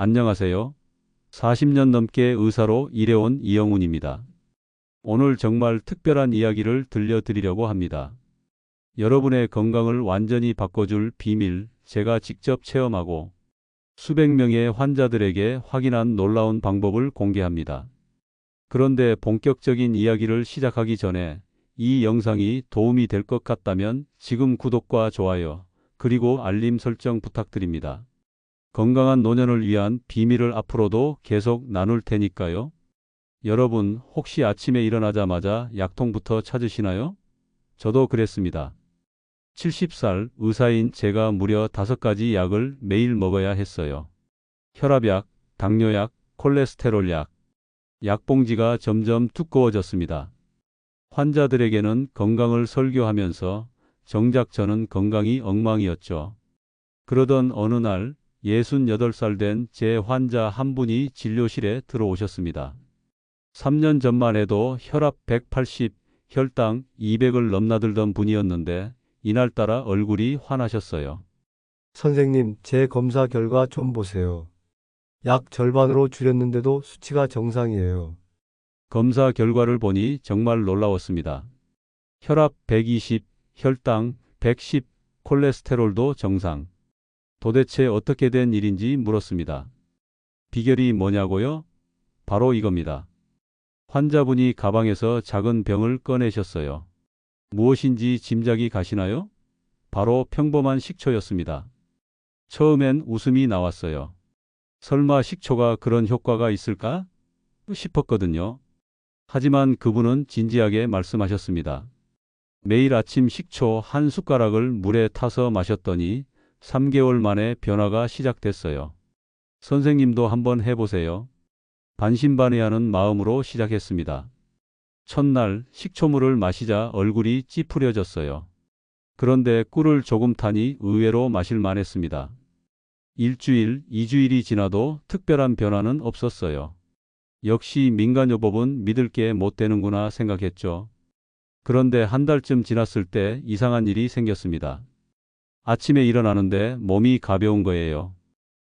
안녕하세요. 40년 넘게 의사로 일해온 이영훈입니다. 오늘 정말 특별한 이야기를 들려드리려고 합니다. 여러분의 건강을 완전히 바꿔줄 비밀, 제가 직접 체험하고 수백 명의 환자들에게 확인한 놀라운 방법을 공개합니다. 그런데 본격적인 이야기를 시작하기 전에 이 영상이 도움이 될 것 같다면 지금 구독과 좋아요, 그리고 알림 설정 부탁드립니다. 건강한 노년을 위한 비밀을 앞으로도 계속 나눌 테니까요. 여러분, 혹시 아침에 일어나자마자 약통부터 찾으시나요? 저도 그랬습니다. 70살 의사인 제가 무려 5가지 약을 매일 먹어야 했어요. 혈압약, 당뇨약, 콜레스테롤약. 약봉지가 점점 두꺼워졌습니다. 환자들에게는 건강을 설교하면서 정작 저는 건강이 엉망이었죠. 그러던 어느 날 68살 된 제 환자 한 분이 진료실에 들어오셨습니다. 3년 전만 해도 혈압 180, 혈당 200을 넘나들던 분이었는데 이날따라 얼굴이 환하셨어요. 선생님, 제 검사 결과 좀 보세요. 약 절반으로 줄였는데도 수치가 정상이에요. 검사 결과를 보니 정말 놀라웠습니다. 혈압 120, 혈당 110, 콜레스테롤도 정상. 도대체 어떻게 된 일인지 물었습니다. 비결이 뭐냐고요? 바로 이겁니다. 환자분이 가방에서 작은 병을 꺼내셨어요. 무엇인지 짐작이 가시나요? 바로 평범한 식초였습니다. 처음엔 웃음이 나왔어요. 설마 식초가 그런 효과가 있을까? 싶었거든요. 하지만 그분은 진지하게 말씀하셨습니다. 매일 아침 식초 한 숟가락을 물에 타서 마셨더니 3개월 만에 변화가 시작됐어요. 선생님도 한번 해보세요. 반신반의하는 마음으로 시작했습니다. 첫날 식초물을 마시자 얼굴이 찌푸려졌어요. 그런데 꿀을 조금 타니 의외로 마실만 했습니다. 일주일, 2주일이 지나도 특별한 변화는 없었어요. 역시 민간요법은 믿을 게 못 되는구나 생각했죠. 그런데 한 달쯤 지났을 때 이상한 일이 생겼습니다. 아침에 일어나는데 몸이 가벼운 거예요.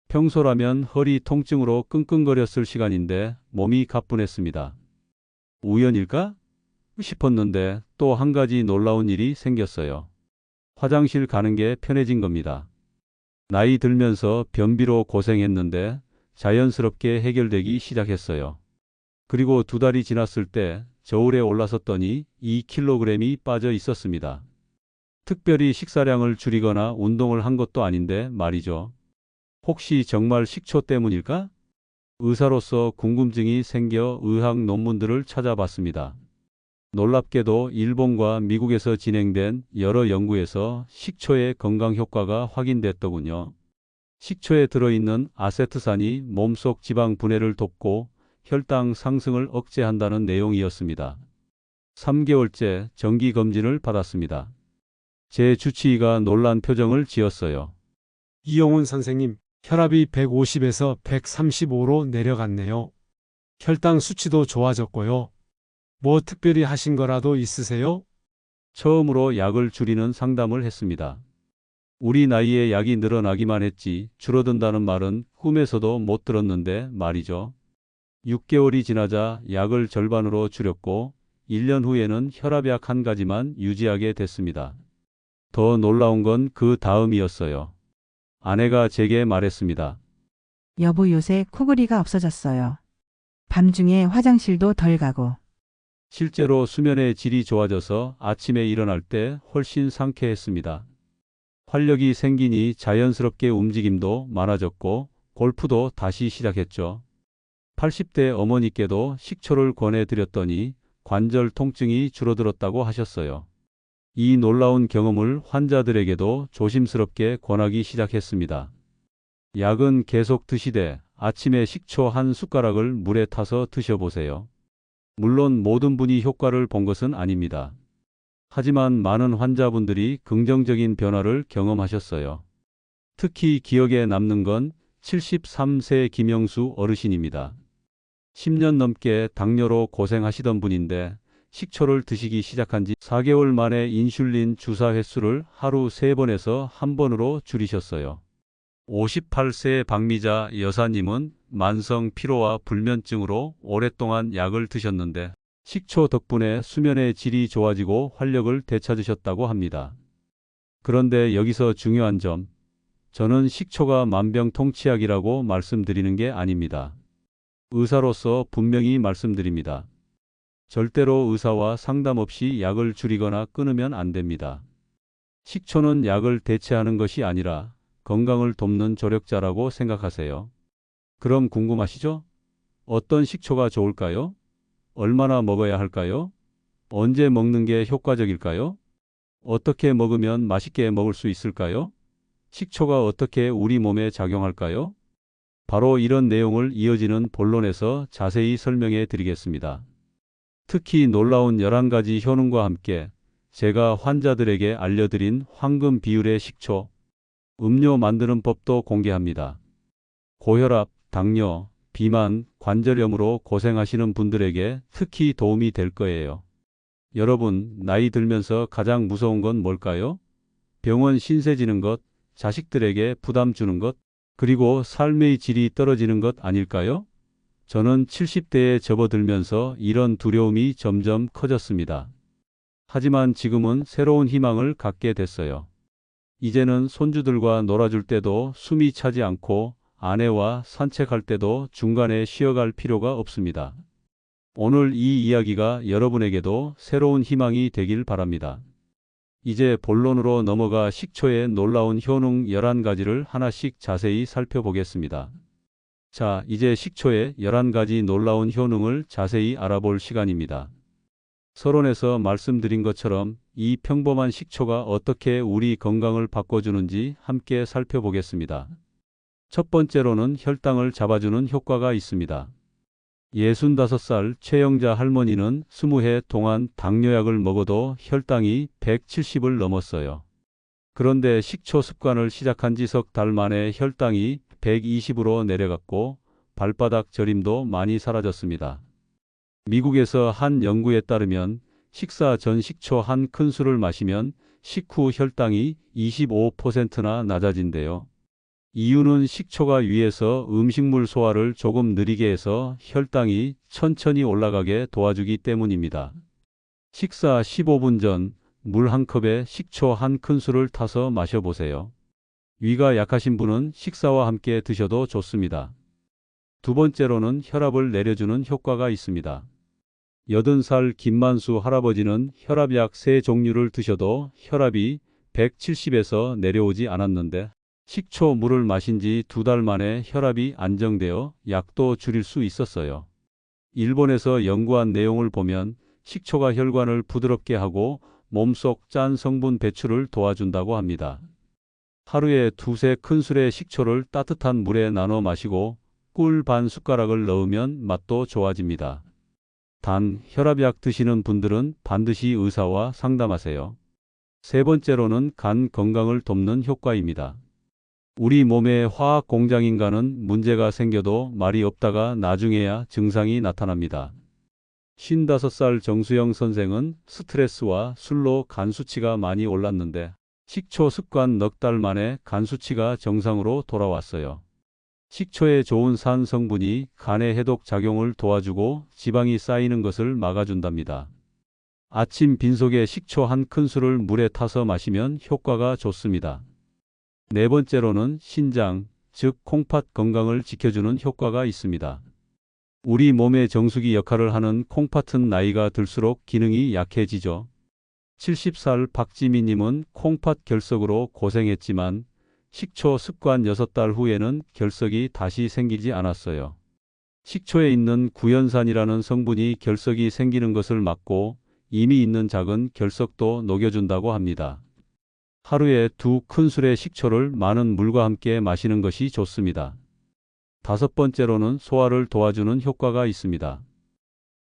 평소라면 허리 통증으로 끙끙거렸을 시간인데 몸이 가뿐했습니다. 우연일까? 싶었는데 또 한 가지 놀라운 일이 생겼어요. 화장실 가는 게 편해진 겁니다. 나이 들면서 변비로 고생했는데 자연스럽게 해결되기 시작했어요. 그리고 2달이 지났을 때 저울에 올라섰더니 2kg이 빠져 있었습니다. 특별히 식사량을 줄이거나 운동을 한 것도 아닌데 말이죠. 혹시 정말 식초 때문일까? 의사로서 궁금증이 생겨 의학 논문들을 찾아봤습니다. 놀랍게도 일본과 미국에서 진행된 여러 연구에서 식초의 건강 효과가 확인됐더군요. 식초에 들어있는 아세트산이 몸속 지방 분해를 돕고 혈당 상승을 억제한다는 내용이었습니다. 3개월째 정기 검진을 받았습니다. 제 주치의가 놀란 표정을 지었어요. 이영훈 선생님, 혈압이 150에서 135로 내려갔네요. 혈당 수치도 좋아졌고요. 뭐 특별히 하신 거라도 있으세요? 처음으로 약을 줄이는 상담을 했습니다. 우리 나이에 약이 늘어나기만 했지 줄어든다는 말은 꿈에서도 못 들었는데 말이죠. 6개월이 지나자 약을 절반으로 줄였고 1년 후에는 혈압약 1가지만 유지하게 됐습니다. 더 놀라운 건 그 다음이었어요. 아내가 제게 말했습니다. 여보, 요새 코골이가 없어졌어요. 밤중에 화장실도 덜 가고. 실제로 수면의 질이 좋아져서 아침에 일어날 때 훨씬 상쾌했습니다. 활력이 생기니 자연스럽게 움직임도 많아졌고 골프도 다시 시작했죠. 80대 어머니께도 식초를 권해드렸더니 관절 통증이 줄어들었다고 하셨어요. 이 놀라운 경험을 환자들에게도 조심스럽게 권하기 시작했습니다. 약은 계속 드시되 아침에 식초 한 숟가락을 물에 타서 드셔보세요. 물론 모든 분이 효과를 본 것은 아닙니다. 하지만 많은 환자분들이 긍정적인 변화를 경험하셨어요. 특히 기억에 남는 건 73세 김영수 어르신입니다. 10년 넘게 당뇨로 고생하시던 분인데 식초를 드시기 시작한 지 4개월 만에 인슐린 주사 횟수를 하루 3번에서 1번으로 줄이셨어요. 58세의 박미자 여사님은 만성 피로와 불면증으로 오랫동안 약을 드셨는데 식초 덕분에 수면의 질이 좋아지고 활력을 되찾으셨다고 합니다. 그런데 여기서 중요한 점, 저는 식초가 만병통치약이라고 말씀드리는 게 아닙니다. 의사로서 분명히 말씀드립니다. 절대로 의사와 상담 없이 약을 줄이거나 끊으면 안 됩니다. 식초는 약을 대체하는 것이 아니라 건강을 돕는 조력자라고 생각하세요. 그럼 궁금하시죠? 어떤 식초가 좋을까요? 얼마나 먹어야 할까요? 언제 먹는 게 효과적일까요? 어떻게 먹으면 맛있게 먹을 수 있을까요? 식초가 어떻게 우리 몸에 작용할까요? 바로 이런 내용을 이어지는 본론에서 자세히 설명해 드리겠습니다. 특히 놀라운 11가지 효능과 함께 제가 환자들에게 알려드린 황금 비율의 식초, 음료 만드는 법도 공개합니다. 고혈압, 당뇨, 비만, 관절염으로 고생하시는 분들에게 특히 도움이 될 거예요. 여러분, 나이 들면서 가장 무서운 건 뭘까요? 병원 신세 지는 것, 자식들에게 부담 주는 것, 그리고 삶의 질이 떨어지는 것 아닐까요? 저는 70대에 접어들면서 이런 두려움이 점점 커졌습니다. 하지만 지금은 새로운 희망을 갖게 됐어요. 이제는 손주들과 놀아줄 때도 숨이 차지 않고 아내와 산책할 때도 중간에 쉬어갈 필요가 없습니다. 오늘 이 이야기가 여러분에게도 새로운 희망이 되길 바랍니다. 이제 본론으로 넘어가 식초의 놀라운 효능 11가지를 하나씩 자세히 살펴보겠습니다. 자, 이제 식초의 11가지 놀라운 효능을 자세히 알아볼 시간입니다. 서론에서 말씀드린 것처럼 이 평범한 식초가 어떻게 우리 건강을 바꿔주는지 함께 살펴보겠습니다. 첫 번째로는 혈당을 잡아주는 효과가 있습니다. 65살 최영자 할머니는 20해 동안 당뇨약을 먹어도 혈당이 170을 넘었어요. 그런데 식초 습관을 시작한 지 석 달 만에 혈당이 120으로 내려갔고 발바닥 저림도 많이 사라졌습니다. 미국에서 한 연구에 따르면 식사 전 식초 한 큰술을 마시면 식후 혈당이 25%나 낮아진대요. 이유는 식초가 위에서 음식물 소화를 조금 느리게 해서 혈당이 천천히 올라가게 도와주기 때문입니다. 식사 15분 전 물 한 컵에 식초 한 큰술을 타서 마셔보세요. 위가 약하신 분은 식사와 함께 드셔도 좋습니다. 두 번째로는 혈압을 내려주는 효과가 있습니다. 80살 김만수 할아버지는 혈압약 3종류를 드셔도 혈압이 170에서 내려오지 않았는데 식초 물을 마신 지 2달 만에 혈압이 안정되어 약도 줄일 수 있었어요. 일본에서 연구한 내용을 보면 식초가 혈관을 부드럽게 하고 몸속 짠 성분 배출을 도와준다고 합니다. 하루에 2~3큰술의 식초를 따뜻한 물에 나눠 마시고 꿀 반 숟가락을 넣으면 맛도 좋아집니다. 단, 혈압약 드시는 분들은 반드시 의사와 상담하세요. 세 번째로는 간 건강을 돕는 효과입니다. 우리 몸의 화학 공장인간은 문제가 생겨도 말이 없다가 나중에야 증상이 나타납니다. 55살 정수영 선생은 스트레스와 술로 간 수치가 많이 올랐는데 식초 습관 넉 달 만에 간 수치가 정상으로 돌아왔어요. 식초에 좋은 산 성분이 간의 해독 작용을 도와주고 지방이 쌓이는 것을 막아준답니다. 아침 빈속에 식초 한 큰술을 물에 타서 마시면 효과가 좋습니다. 네 번째로는 신장, 즉 콩팥 건강을 지켜주는 효과가 있습니다. 우리 몸의 정수기 역할을 하는 콩팥은 나이가 들수록 기능이 약해지죠. 70살 박지미님은 콩팥 결석으로 고생했지만 식초 습관 6달 후에는 결석이 다시 생기지 않았어요. 식초에 있는 구연산이라는 성분이 결석이 생기는 것을 막고 이미 있는 작은 결석도 녹여준다고 합니다. 하루에 2큰술의 식초를 많은 물과 함께 마시는 것이 좋습니다. 다섯 번째로는 소화를 도와주는 효과가 있습니다.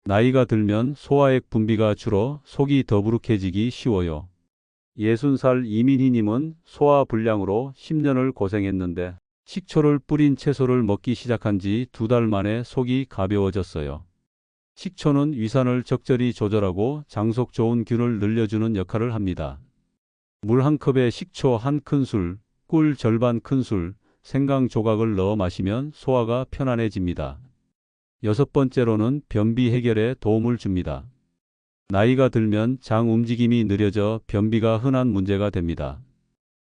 나이가 들면 소화액 분비가 줄어 속이 더부룩해지기 쉬워요. 60살 이민희님은 소화 불량으로 10년을 고생했는데 식초를 뿌린 채소를 먹기 시작한 지 2달 만에 속이 가벼워졌어요. 식초는 위산을 적절히 조절하고 장속 좋은 균을 늘려주는 역할을 합니다. 물 한 컵에 식초 한 큰술, 꿀 절반 큰술, 생강 조각을 넣어 마시면 소화가 편안해집니다. 6번째로는 변비 해결에 도움을 줍니다. 나이가 들면 장 움직임이 느려져 변비가 흔한 문제가 됩니다.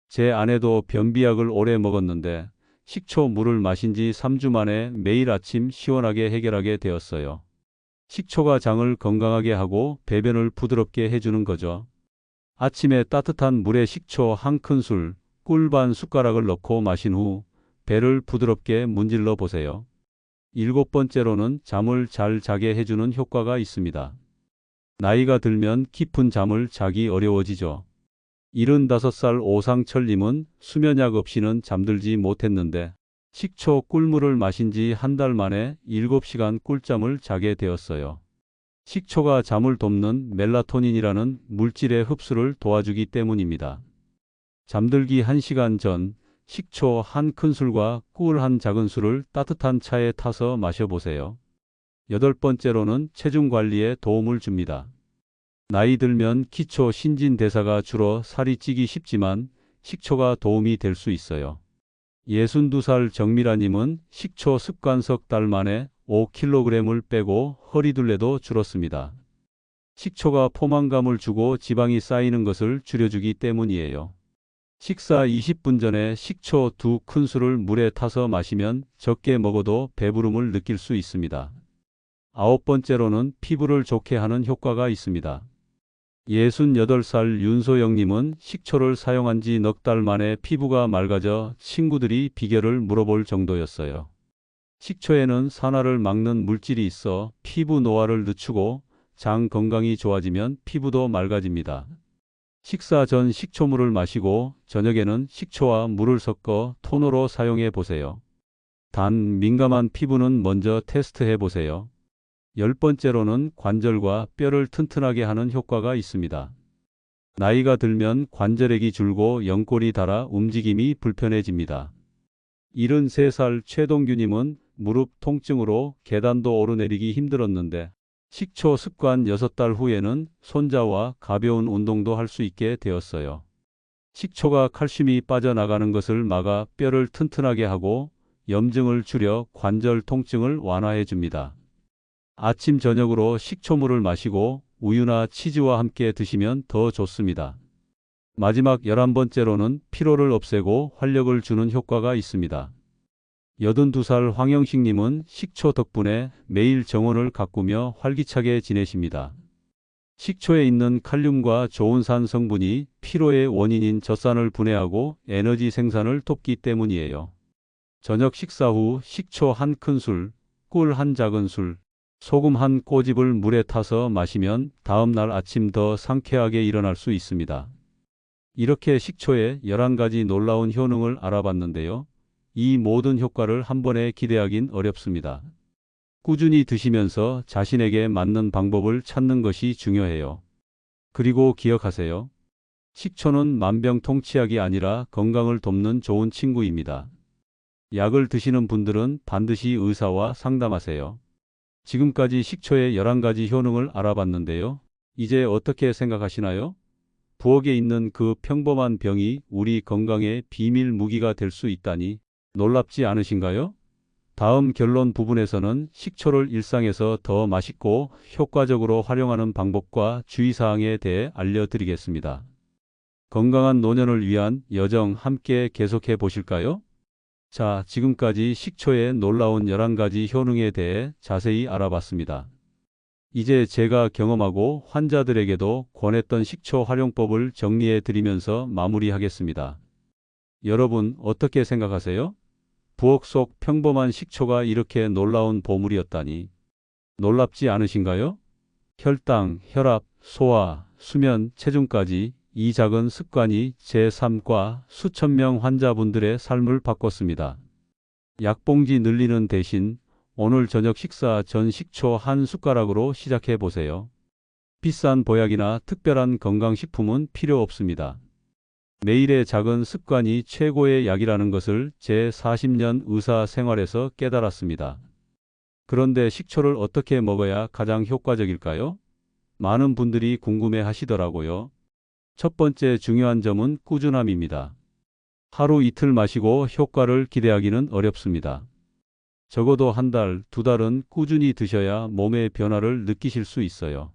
제 아내도 변비약을 오래 먹었는데 식초 물을 마신 지 3주 만에 매일 아침 시원하게 해결하게 되었어요. 식초가 장을 건강하게 하고 배변을 부드럽게 해주는 거죠. 아침에 따뜻한 물에 식초 1큰술, 꿀 반 숟가락을 넣고 마신 후 배를 부드럽게 문질러 보세요. 7번째로는 잠을 잘 자게 해주는 효과가 있습니다. 나이가 들면 깊은 잠을 자기 어려워지죠. 75살 오상철님은 수면약 없이는 잠들지 못했는데 식초 꿀물을 마신 지 한 달 만에 7시간 꿀잠을 자게 되었어요. 식초가 잠을 돕는 멜라토닌이라는 물질의 흡수를 도와주기 때문입니다. 잠들기 1시간 전 식초 1큰술과 꿀 1작은술을 따뜻한 차에 타서 마셔보세요. 8번째로는 체중 관리에 도움을 줍니다. 나이 들면 기초 신진대사가 줄어 살이 찌기 쉽지만 식초가 도움이 될 수 있어요. 62살 정미라님은 식초 습관 석 달 만에 5kg을 빼고 허리둘레도 줄었습니다. 식초가 포만감을 주고 지방이 쌓이는 것을 줄여주기 때문이에요. 식사 20분 전에 식초 2큰술을 물에 타서 마시면 적게 먹어도 배부름을 느낄 수 있습니다. 9번째로는 피부를 좋게 하는 효과가 있습니다. 68살 윤소영님은 식초를 사용한 지 넉 달 만에 피부가 맑아져 친구들이 비결을 물어볼 정도였어요. 식초에는 산화를 막는 물질이 있어 피부 노화를 늦추고 장 건강이 좋아지면 피부도 맑아집니다. 식사 전 식초물을 마시고 저녁에는 식초와 물을 섞어 토너로 사용해 보세요. 단 민감한 피부는 먼저 테스트해 보세요. 10번째로는 관절과 뼈를 튼튼하게 하는 효과가 있습니다. 나이가 들면 관절액이 줄고 연골이 닳아 움직임이 불편해집니다. 73살 최동규님은 무릎 통증으로 계단도 오르내리기 힘들었는데 식초 습관 6달 후에는 손자와 가벼운 운동도 할 수 있게 되었어요. 식초가 칼슘이 빠져나가는 것을 막아 뼈를 튼튼하게 하고 염증을 줄여 관절 통증을 완화해 줍니다. 아침 저녁으로 식초물을 마시고 우유나 치즈와 함께 드시면 더 좋습니다. 마지막 11번째로는 피로를 없애고 활력을 주는 효과가 있습니다. 82살 황영식님은 식초 덕분에 매일 정원을 가꾸며 활기차게 지내십니다. 식초에 있는 칼륨과 좋은 산 성분이 피로의 원인인 젖산을 분해하고 에너지 생산을 돕기 때문이에요. 저녁 식사 후 식초 1큰술, 꿀 1작은술, 소금 1꼬집을 물에 타서 마시면 다음 날 아침 더 상쾌하게 일어날 수 있습니다. 이렇게 식초의 11가지 놀라운 효능을 알아봤는데요. 이 모든 효과를 한 번에 기대하긴 어렵습니다. 꾸준히 드시면서 자신에게 맞는 방법을 찾는 것이 중요해요. 그리고 기억하세요. 식초는 만병통치약이 아니라 건강을 돕는 좋은 친구입니다. 약을 드시는 분들은 반드시 의사와 상담하세요. 지금까지 식초의 11가지 효능을 알아봤는데요. 이제 어떻게 생각하시나요? 부엌에 있는 그 평범한 병이 우리 건강의 비밀 무기가 될 수 있다니 놀랍지 않으신가요? 다음 결론 부분에서는 식초를 일상에서 더 맛있고 효과적으로 활용하는 방법과 주의사항에 대해 알려드리겠습니다. 건강한 노년을 위한 여정 함께 계속해 보실까요? 자, 지금까지 식초의 놀라운 11가지 효능에 대해 자세히 알아봤습니다. 이제 제가 경험하고 환자들에게도 권했던 식초 활용법을 정리해 드리면서 마무리하겠습니다. 여러분 어떻게 생각하세요? 부엌 속 평범한 식초가 이렇게 놀라운 보물이었다니 놀랍지 않으신가요? 혈당, 혈압, 소화, 수면, 체중까지 이 작은 습관이 제 삶과 수천 명 환자분들의 삶을 바꿨습니다. 약봉지 늘리는 대신 오늘 저녁 식사 전 식초 1숟가락으로 시작해 보세요. 비싼 보약이나 특별한 건강식품은 필요 없습니다. 매일의 작은 습관이 최고의 약이라는 것을 제 40년 의사 생활에서 깨달았습니다. 그런데 식초를 어떻게 먹어야 가장 효과적일까요? 많은 분들이 궁금해 하시더라고요. 첫 번째 중요한 점은 꾸준함입니다. 하루 이틀 마시고 효과를 기대하기는 어렵습니다. 적어도 한 달, 두 달은 꾸준히 드셔야 몸의 변화를 느끼실 수 있어요.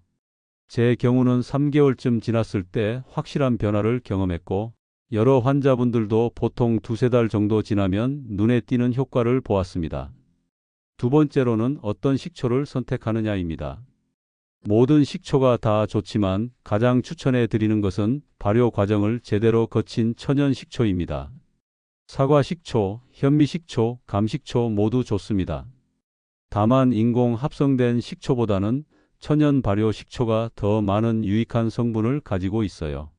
제 경우는 3개월쯤 지났을 때 확실한 변화를 경험했고, 여러 환자분들도 보통 두세 달 정도 지나면 눈에 띄는 효과를 보았습니다. 두 번째로는 어떤 식초를 선택하느냐입니다. 모든 식초가 다 좋지만 가장 추천해 드리는 것은 발효 과정을 제대로 거친 천연 식초입니다. 사과 식초, 현미 식초, 감 식초 모두 좋습니다. 다만 인공 합성된 식초보다는 천연 발효 식초가 더 많은 유익한 성분을 가지고 있어요.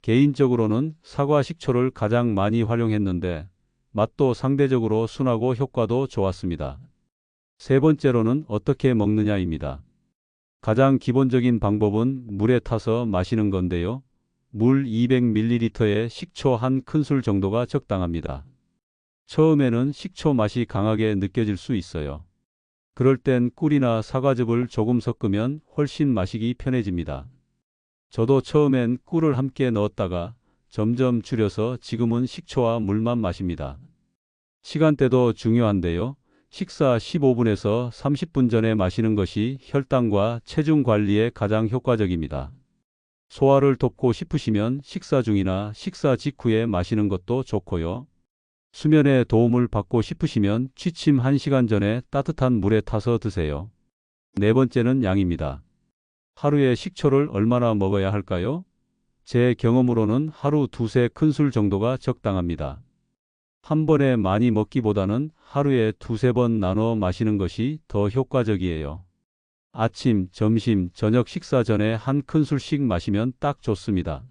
개인적으로는 사과 식초를 가장 많이 활용했는데 맛도 상대적으로 순하고 효과도 좋았습니다. 세 번째로는 어떻게 먹느냐입니다. 가장 기본적인 방법은 물에 타서 마시는 건데요. 물 200ml에 식초 한 큰술 정도가 적당합니다. 처음에는 식초 맛이 강하게 느껴질 수 있어요. 그럴 땐 꿀이나 사과즙을 조금 섞으면 훨씬 마시기 편해집니다. 저도 처음엔 꿀을 함께 넣었다가 점점 줄여서 지금은 식초와 물만 마십니다. 시간대도 중요한데요. 식사 15분에서 30분 전에 마시는 것이 혈당과 체중 관리에 가장 효과적입니다. 소화를 돕고 싶으시면 식사 중이나 식사 직후에 마시는 것도 좋고요. 수면에 도움을 받고 싶으시면 취침 1시간 전에 따뜻한 물에 타서 드세요. 네 번째는 양입니다. 하루에 식초를 얼마나 먹어야 할까요? 제 경험으로는 하루 두세 큰술 정도가 적당합니다. 한 번에 많이 먹기보다는 하루에 두세 번 나눠 마시는 것이 더 효과적이에요. 아침, 점심, 저녁 식사 전에 한 큰술씩 마시면 딱 좋습니다.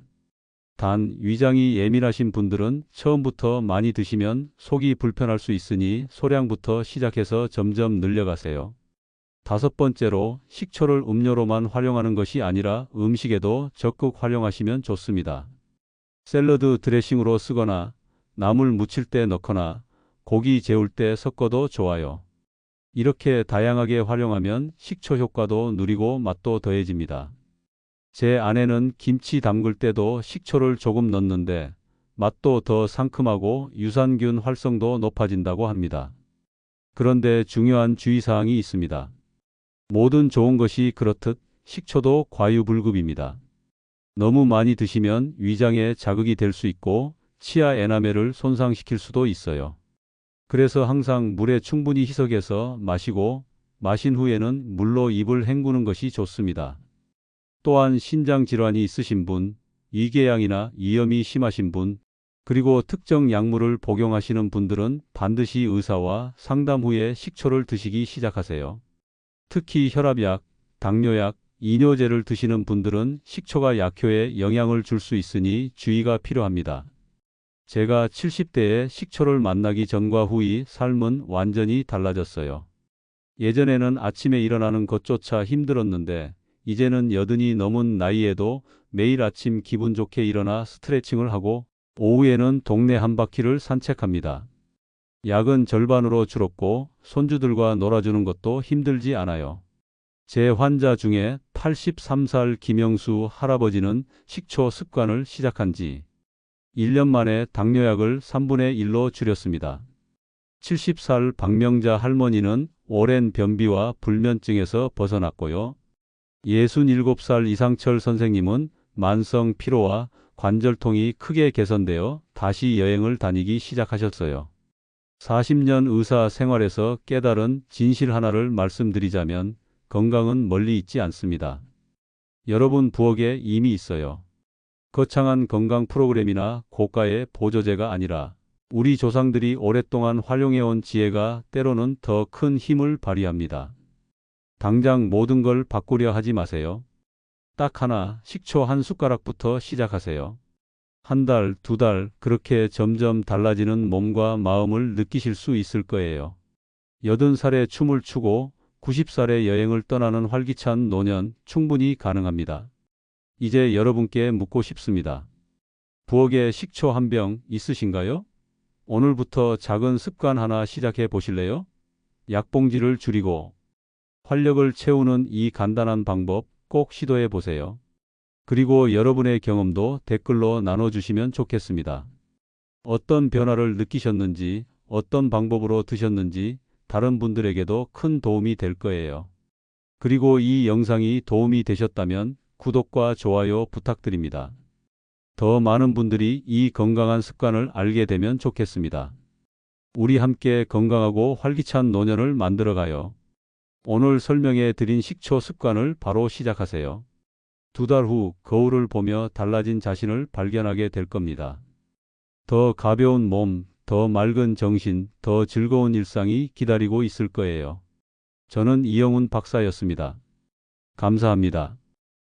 단, 위장이 예민하신 분들은 처음부터 많이 드시면 속이 불편할 수 있으니 소량부터 시작해서 점점 늘려가세요. 다섯 번째로, 식초를 음료로만 활용하는 것이 아니라 음식에도 적극 활용하시면 좋습니다. 샐러드 드레싱으로 쓰거나 나물 무칠 때 넣거나 고기 재울 때 섞어도 좋아요. 이렇게 다양하게 활용하면 식초 효과도 누리고 맛도 더해집니다. 제 아내는 김치 담글 때도 식초를 조금 넣는데 맛도 더 상큼하고 유산균 활성도 높아진다고 합니다. 그런데 중요한 주의사항이 있습니다. 모든 좋은 것이 그렇듯 식초도 과유불급입니다. 너무 많이 드시면 위장에 자극이 될 수 있고 치아 에나멜을 손상시킬 수도 있어요. 그래서 항상 물에 충분히 희석해서 마시고 마신 후에는 물로 입을 헹구는 것이 좋습니다. 또한 신장 질환이 있으신 분, 위궤양이나 위염이 심하신 분, 그리고 특정 약물을 복용하시는 분들은 반드시 의사와 상담 후에 식초를 드시기 시작하세요. 특히 혈압약, 당뇨약, 이뇨제를 드시는 분들은 식초가 약효에 영향을 줄 수 있으니 주의가 필요합니다. 제가 70대에 식초를 만나기 전과 후의 삶은 완전히 달라졌어요. 예전에는 아침에 일어나는 것조차 힘들었는데 이제는 80이 넘은 나이에도 매일 아침 기분 좋게 일어나 스트레칭을 하고 오후에는 동네 한 바퀴를 산책합니다. 약은 절반으로 줄었고 손주들과 놀아주는 것도 힘들지 않아요. 제 환자 중에 83살 김영수 할아버지는 식초 습관을 시작한 지 1년 만에 당뇨약을 3분의 1로 줄였습니다. 70살 박명자 할머니는 오랜 변비와 불면증에서 벗어났고요. 67살 이상철 선생님은 만성 피로와 관절통이 크게 개선되어 다시 여행을 다니기 시작하셨어요. 40년 의사 생활에서 깨달은 진실 하나를 말씀드리자면 건강은 멀리 있지 않습니다. 여러분 부엌에 이미 있어요. 거창한 건강 프로그램이나 고가의 보조제가 아니라 우리 조상들이 오랫동안 활용해온 지혜가 때로는 더 큰 힘을 발휘합니다. 당장 모든 걸 바꾸려 하지 마세요. 딱 하나, 식초 한 숟가락부터 시작하세요. 한 달, 두 달, 그렇게 점점 달라지는 몸과 마음을 느끼실 수 있을 거예요. 80살에 춤을 추고 90살에 여행을 떠나는 활기찬 노년 충분히 가능합니다. 이제 여러분께 묻고 싶습니다. 부엌에 식초 한 병 있으신가요? 오늘부터 작은 습관 하나 시작해 보실래요? 약봉지를 줄이고 활력을 채우는 이 간단한 방법 꼭 시도해 보세요. 그리고 여러분의 경험도 댓글로 나눠주시면 좋겠습니다. 어떤 변화를 느끼셨는지, 어떤 방법으로 드셨는지 다른 분들에게도 큰 도움이 될 거예요. 그리고 이 영상이 도움이 되셨다면 구독과 좋아요 부탁드립니다. 더 많은 분들이 이 건강한 습관을 알게 되면 좋겠습니다. 우리 함께 건강하고 활기찬 노년을 만들어가요. 오늘 설명해 드린 식초 습관을 바로 시작하세요. 2달 후 거울을 보며 달라진 자신을 발견하게 될 겁니다. 더 가벼운 몸, 더 맑은 정신, 더 즐거운 일상이 기다리고 있을 거예요. 저는 이영훈 박사였습니다. 감사합니다.